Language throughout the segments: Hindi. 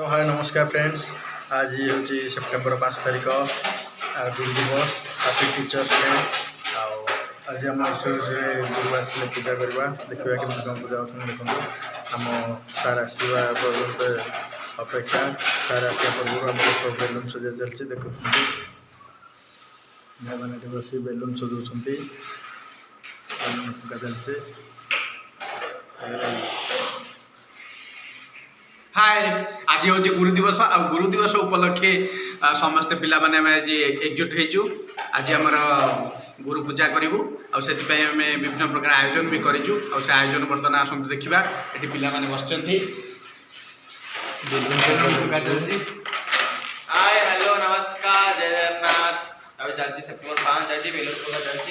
तो हाय नमस्कार फ्रेंड्स। आज ये हूँ सेप्टेम्बर 5 तारिख गुरु दिवस। Happy teachers day. आज आम गुरु आसले पूजा करवा देखा कि कौन पूजा होती देखो आम सार आसवा पर्यंत अपेक्षा सार आसा पूर्व आम सब बेलून सजा चलती देखो भाई मैंने बस बेलून सजाऊँ बेलून फुका चलते। हाय आज हूँ गुरु दिवस आ गुरु दिवस उपलक्षे समस्त पिला माने आज एकजुट होइछु। आज आमर गुरु पूजा करूँ आम विभिन्न प्रकार आयोजन भी करूँ से आयोजन बर्तमान आसतु देखा ये पिला माने बस हाय हेलो नमस्कार जय जगन्नाथ। अभी चलती सेप्टेम्बर 5 जाती बेलून पूजा चलती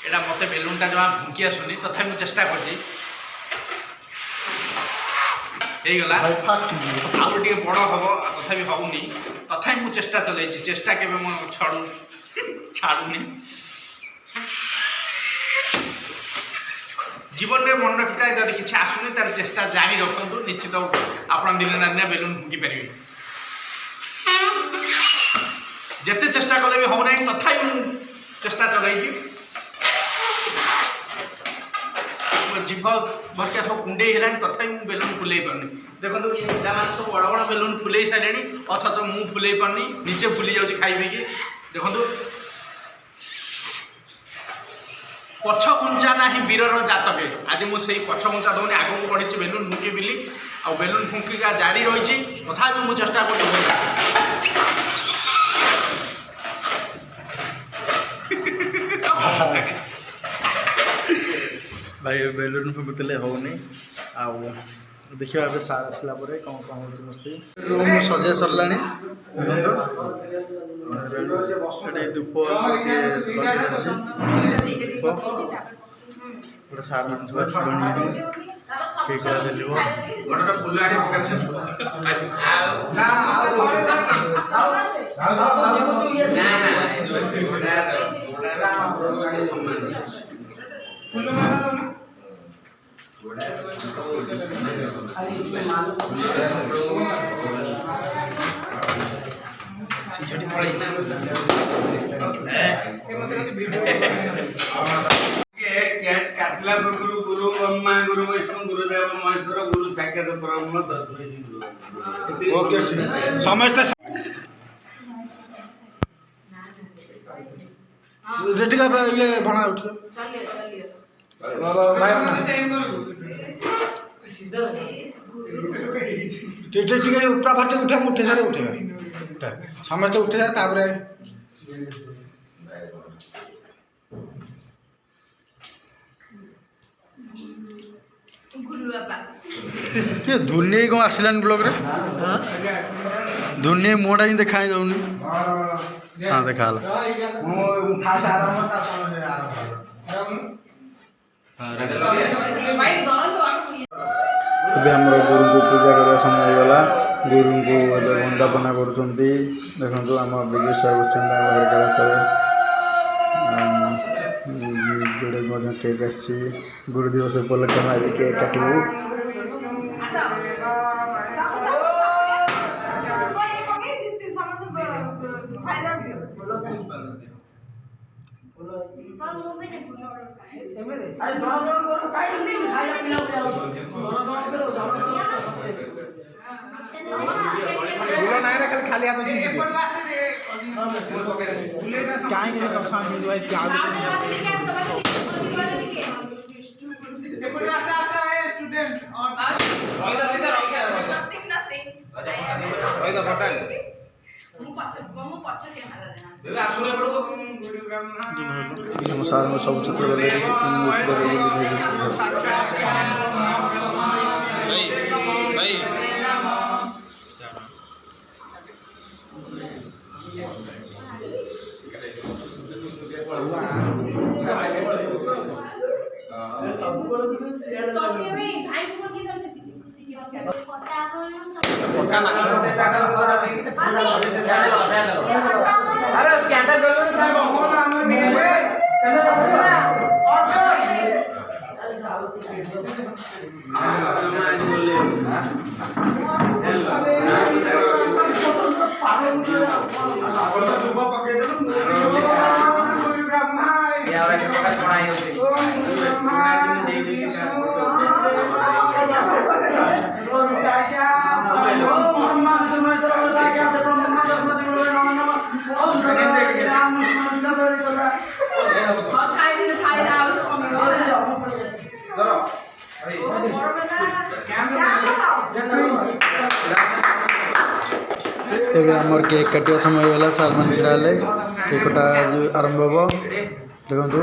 एटा मत बेलूनटा जमा फुंकी आसुनी तथा मुझे चेष्टा करगला आउ टे बड़ हम तथा हूनी तथा मुझे चेष्टा चल चेष्टा के छाड़ूनी जीवन में मन रखी जब किसी आसुनी तार चेष्टा जारी रखु निश्चित आप दिन ना दिन बेलून फुंकी पारे जिते चेष्टा कले भी होना तथा चेष्टा चल जीभ भरका सब कुंडे है तथा बेलून फुले पारनी देखो ये पिला सब बड़ बड़ बेलून फुले सारे अथच मु फुले पारनी नीचे फुली जाऊँ खाई देखो पछ घुंचा ना ही वीरर जातके आज मुझे पछ घुंचा दौनी आग को बढ़ी बेलून फुंकी बिली आ बेलून फुंकिका जारी रही तथा मुझे चेष्टा कर भाई बेलून फुकुले होनी आउ देखिए अब सार आसला कौन कौन हो मस्ती रूम सजा सरला धूप गोटे सार मान ठीक काटला गुरु गुरु ब्रह्मा गुरु विष्णु गुरुदेव महेश्वर गुरु साक्षात ब्रह्म तत्व गुरु ओके ठीक समस्त रेडी का ये बना उठ चलिए चलिए भाई सेम करू सीधा ठीक है ऊपर फाटे उठा मुठे सारे उठे समस्त उठे जाए तापरे धुनी कौन आसलानी ब्लॉग रे धुनी मुहटा ही देखा जाऊनी हाँ देखा अभी आम गुरु को पूजा करने समय गला गुरु को वंदापना कर देखो आम विजय सर घर कलास जोड़े केक आसी गुरु दिवस उपलक्षे आज केक काटू खाली हाथ कहीं चषमा सार सब चित्र Ya orang kita kan pernah itu. ଏବେ ଆମର କେକ୍ କାଟିବା ସମୟ ହେଇଗଲା ସାର୍ ମାନେ ଛିଡ଼ା ହେଲେ କେକ୍ କଟା ଆରମ୍ଭ ହେବ ଦେଖନ୍ତୁ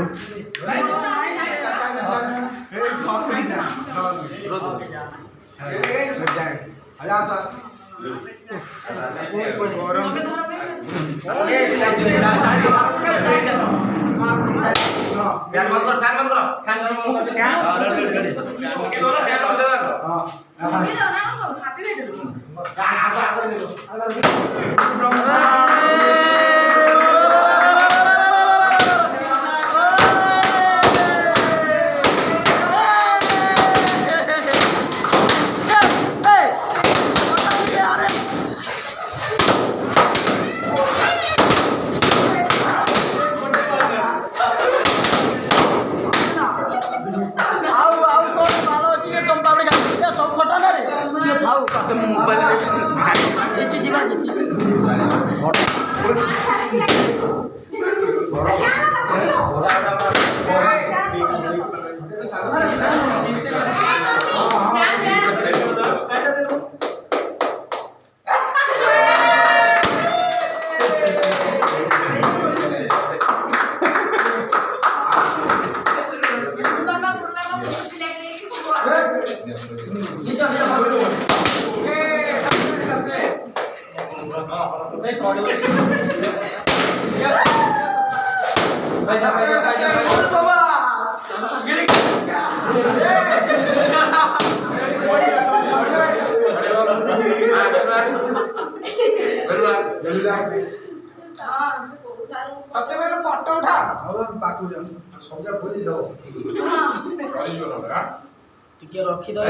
ଟିକେ ରଖିଦବ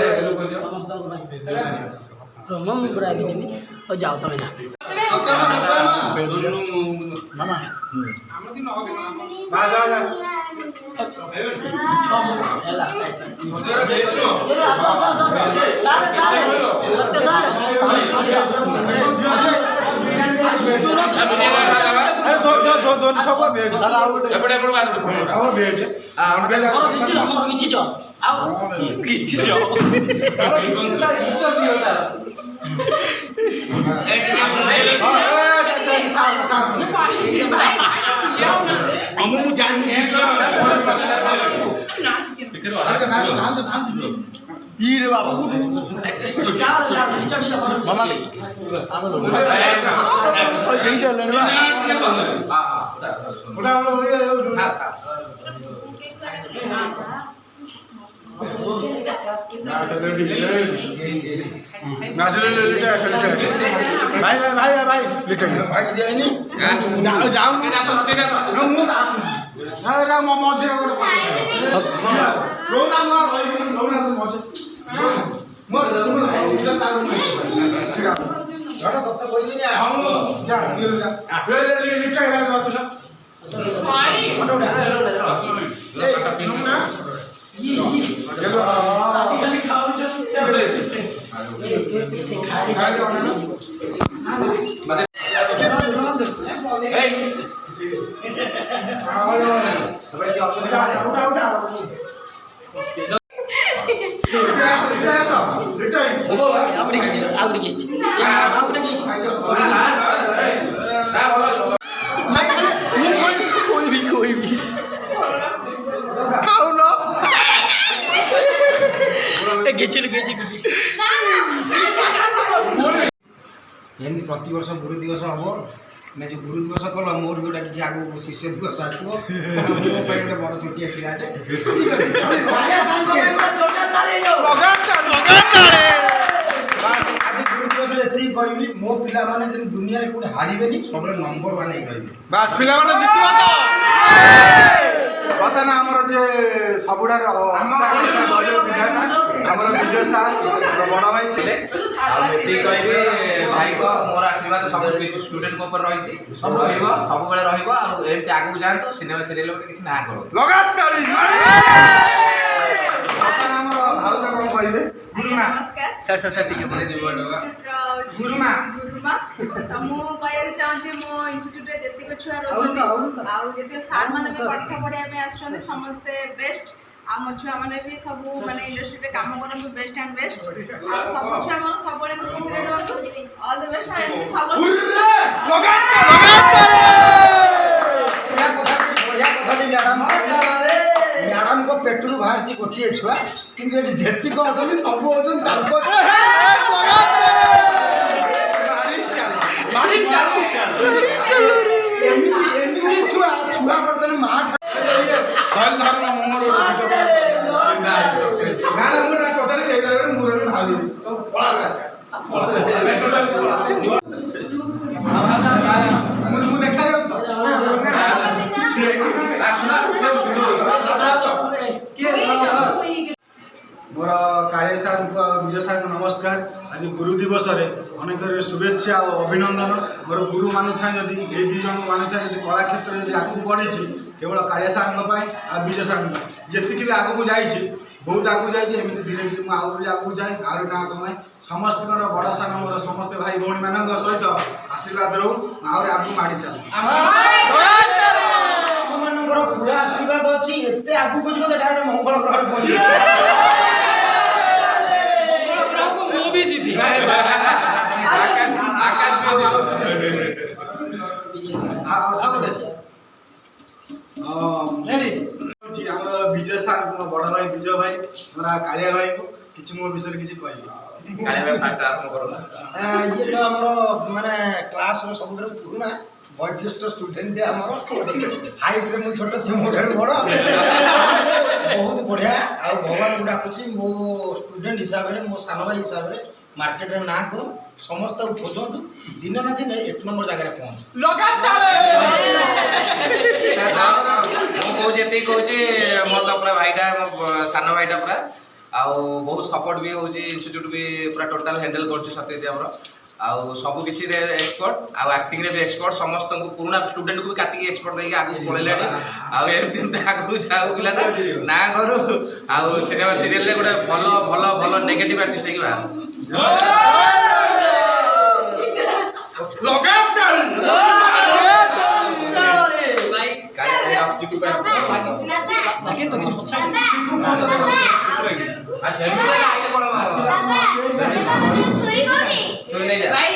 ସମସ୍ତଙ୍କ ପାଇଁ ରମ ମୁଁ ପୁରା ଯିବି ଆଉ ଯାଅ ତମେ ଯା ମାମା ହେଲା ସାର୍ ସତ୍ୟ ସାର୍ एमती प्रति वर्ष गुरु दिवस हम मैं जो गुरु दिवस कल मोर जोटा कि आगे शिष्य दिवस आसो गोटे बड़ छुट्टिया पिलाटे आज गुरु दिवस ये कहबी मो पिला माने जब दुनिया रे कोटे हारिबेनी सब नंबर 1 रही बास पिला माने जितबा तो पता ना हमर जे सबुठार विधायक आमर विजय सार बड़ भाई आती कहबी भाई को मोर आशीर्वाद सब स्टूडेंट ऊपर रही सब बेले एमती आगू जातु सिनेमा सीरियल किसी ना करो नमस्कार गुरुमा तो मु कहया चाहूँ मो इन्स्टिट्यूट रे जतिक छुआ रोचंदी आउ जतिक सार माने भी पाठ पढ़िया पे आछन समस्त बेस्ट आ मो छुआ माने भी सब माने इंडस्ट्री रे काम करन बेस्ट एंड बेस्ट आ सब छुआ माने सब बळे खुशी रे रहतु ऑल द बेस्ट एंड सब मैडम को पेट्रोल बाहर गोटे छुआ कि जेती अच्छी सब छुआ छुआ बर्तन माँ मोर काले सार विजय सार को नमस्कार। आज गुरु दिवस रे अनेक शुभेच्छा और अभिनंदन। मोर गुरु मानु था जदि ए दी जन मानु था जदि कला क्षेत्र जदि आगू बढ़ी केवल काले सार आ विजय सार जी भी आगू जाइए बहुत आगू जाइए एमती धीरे धीरे मुझे आगू जाए आर ना कमाए समस्त बड़ सान मोर समस्त भाई भौणी मान सहित आशीर्वाद रो आगे आगू माड़ी चल पूरा आशीर्वाद अच्छी एत आगू को डायरेक्ट मंगल ग्रह पहुंचे विजय सार बड़ भाई विजय भाई हमारा कालिया भाई को किसी मो विषय किसी कह ये तो आम माने क्लास सब पुराना बयोज्येष्ठ स्टूडेंट हाइट रे छोट से मोटे बड़ बहुत बढ़िया आ भगवान को डाकुची मो स्टूडेंट हिसाब से मो सान भाई हिसाब से मार्केट में ना करो समस्त खोजतु दिन ना दिन एक नंबर जगह पहुँच मोर तो पूरा भाईटा मो सान भाईटा पूरा आउ बहुत सपोर्ट भी होची इंस्टीट्यूट भी पूरा टोटल हैंडल करछि सत्यजी हमरो आउ सब किसी रे एक्सपर्ट आउ एक्टिंग रे भी एक्सपर्ट समस्त को पुराना स्टूडेंट को भी काटी एक्सपर्ट देके आगु पळेले आउ एमती आगु जाउ पिला ना करू आउ सिनेमा सीरियल रे गोटे भलो भलो भलो नेगेटिव आर्टिस्ट हेकी बाहर लगातार काले आप चिकू पे चोरी नहीं जा भाई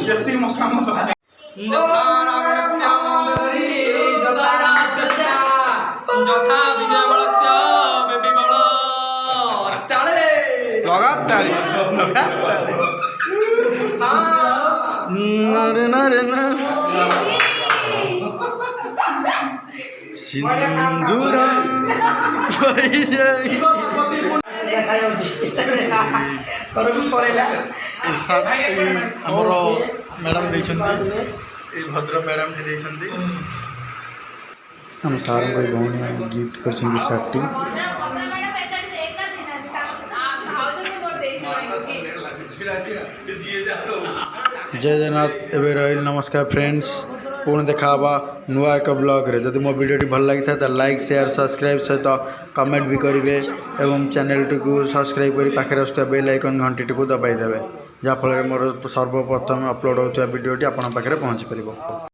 जेती मसा मत যথা বিজয় বলস্য বেবি বল তালে लगातार नारे नारे ना सिंदूरा भाई जाई हमरो मैडम देछंती ए भद्र मैडम के देछंती हम सारा कोई भौणी गिफ्ट करछंती साटी जय जगन्नाथ एवं रही नमस्कार फ्रेंड्स पुणी देखा नुआ एक ब्लॉग रे जदि मो वीडियो भल लगी था लाइक शेयर सब्सक्राइब सहित कमेंट भी करेंगे एवं चैनल टी सब्सक्राइब कर पाखे आसुवा बेल आइकन घंटी टी दबाई देवे जहाँफल मोर सर्वप्रथम अपलोड होता वीडियोटी आपण पाखे पहुँची पार।